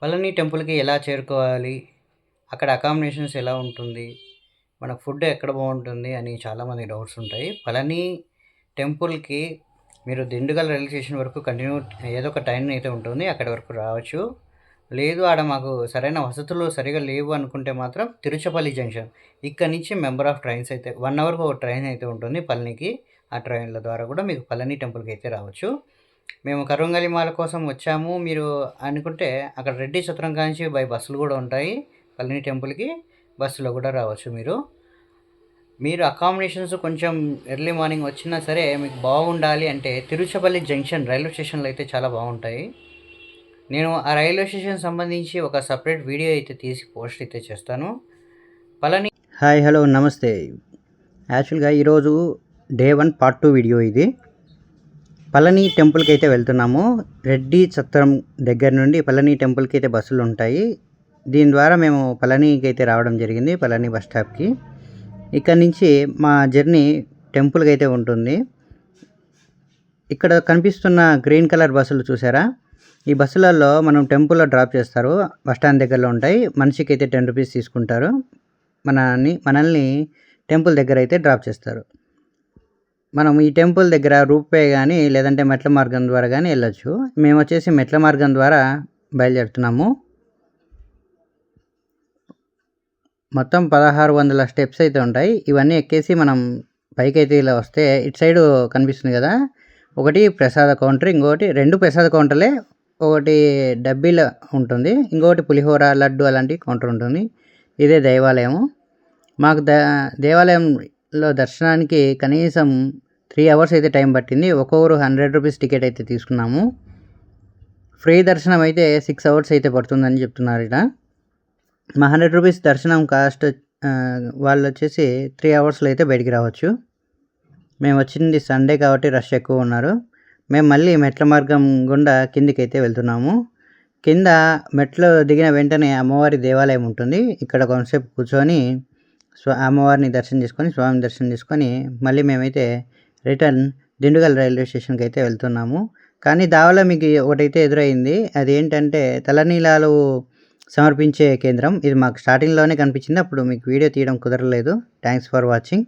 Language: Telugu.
పళని టెంపుల్‌కి ఎలా చేరుకోవాలి? అక్కడ అకామిడేషన్స్ ఎలా ఉంటుంది? మనకు ఫుడ్ ఎక్కడ బావుంటుంది అని చాలామందికి డౌట్స్ ఉంటాయి. పళని టెంపుల్‌కి మీరు దిండుగల్ రైల్వే స్టేషన్ వరకు ఏదో ఒక ట్రైన్ అయితే ఉంటుంది. అక్కడి వరకు రావచ్చు. లేదు ఆడ మాకు సరైన వసతులు సరిగ్గా లేవు అనుకుంటే మాత్రం తిరుచుపల్లి జంక్షన్. ఇక్కడి నుంచి మెంబర్ ఆఫ్ ట్రైన్స్ అయితే 1 అవర్‌కి ఒక ట్రైన్ అయితే ఉంటుంది పళనికి. ఆ ట్రైన్‌ల ద్వారా కూడా మీకు పళని టెంపుల్‌కి అయితే రావచ్చు. మేము కరుంగలి మాల కోసం వచ్చాము మీరు అనుకుంటే అక్కడ రెడ్డి సత్రం కాంచి బై బస్సులు కూడా ఉంటాయి. పళని టెంపుల్‌కి బస్సులో కూడా రావచ్చు మీరు. మీరు అకామిడేషన్స్ కొంచెం ఎర్లీ మార్నింగ్ వచ్చినా సరే మీకు బాగుండాలి అంటే తిరుచుపల్లి జంక్షన్ రైల్వే స్టేషన్‌లో అయితే చాలా బాగుంటాయి. నేను ఆ రైల్వే స్టేషన్ సంబంధించి ఒక సెపరేట్ వీడియో అయితే తీసి పోస్ట్ అయితే చేస్తాను. పళని హాయ్ హలో నమస్తే. యాక్చువల్‌గా ఈరోజు డే 1 పార్ట్ 2 వీడియో ఇది. పళని టెంపుల్‌కి అయితే వెళ్తున్నాము. రెడ్డి సత్రం దగ్గర నుండి పళని టెంపుల్‌కి అయితే బస్సులు ఉంటాయి. దీని ద్వారా మేము పళనికి అయితే రావడం జరిగింది. పళని బస్ స్టాప్‌కి. ఇక్కడ నుంచి మా జర్నీ టెంపుల్‌కి అయితే ఉంటుంది. ఇక్కడ కనిపిస్తున్న గ్రీన్ కలర్ బస్సులు చూసారా? ఈ బస్సులలో మనం టెంపుల్లో డ్రాప్ చేస్తారు. బస్ స్టాండ్ దగ్గరలో ఉంటాయి. మనిషికి అయితే 10 రూపీస్ తీసుకుంటారు. మనల్ని టెంపుల్ దగ్గర అయితే డ్రాప్ చేస్తారు. మనం ఈ టెంపుల్ దగ్గర రూపే కానీ లేదంటే మెట్ల మార్గం ద్వారా కానీ వెళ్ళొచ్చు. మేము వచ్చేసి మెట్ల మార్గం ద్వారా బయలుదేరుతున్నాము. మొత్తం 1600 స్టెప్స్ అయితే ఉంటాయి. ఇవన్నీ ఎక్కేసి మనం పైకైతే ఇలా వస్తే ఇటు సైడు కనిపిస్తుంది కదా, ఒకటి ప్రసాద కౌంటర్, ఇంకొకటి 2 ప్రసాద కౌంటర్లే. ఒకటి డబ్బీల ఉంటుంది, ఇంకొకటి పులిహోర లడ్డు అలాంటి కౌంటర్ ఉంటుంది. ఇదే దేవాలయము. మాకు దేవాలయంలో దర్శనానికి కనీసం 3 అవర్స్ అయితే టైం పట్టింది. ఒక్కొక్కరు 100 రూపీస్ టికెట్ అయితే తీసుకున్నాము. ఫ్రీ దర్శనం అయితే 6 అవర్స్ అయితే పడుతుందని చెప్తున్నారు ఇక్కడ. మా 100 రూపీస్ దర్శనం కాస్ట్ వాళ్ళు వచ్చేసి 3 అవర్స్లో అయితే బయటికి రావచ్చు. మేము వచ్చింది సండే కాబట్టి రష్ ఎక్కువ ఉన్నారు. మేము మళ్ళీ మెట్ల మార్గం గుండా కిందికి అయితే వెళ్తున్నాము. కింద మెట్లు దిగిన వెంటనే అమ్మవారి దేవాలయం ఉంటుంది. ఇక్కడ కొంతసేపు కూర్చొని అమ్మవారిని దర్శనం చేసుకొని, స్వామిని దర్శనం చేసుకొని మళ్ళీ మేమైతే రిటర్న్ దిండుగల్ రైల్వే స్టేషన్కి అయితే వెళ్తున్నాము. కానీ దావలో మీకు ఒకటైతే ఎదురైంది. అదేంటంటే తలనీలాలు సమర్పించే కేంద్రం. ఇది మాకు స్టార్టింగ్లోనే కనిపించింది. అప్పుడు మీకు వీడియో తీయడం కుదరలేదు. Thanks for watching.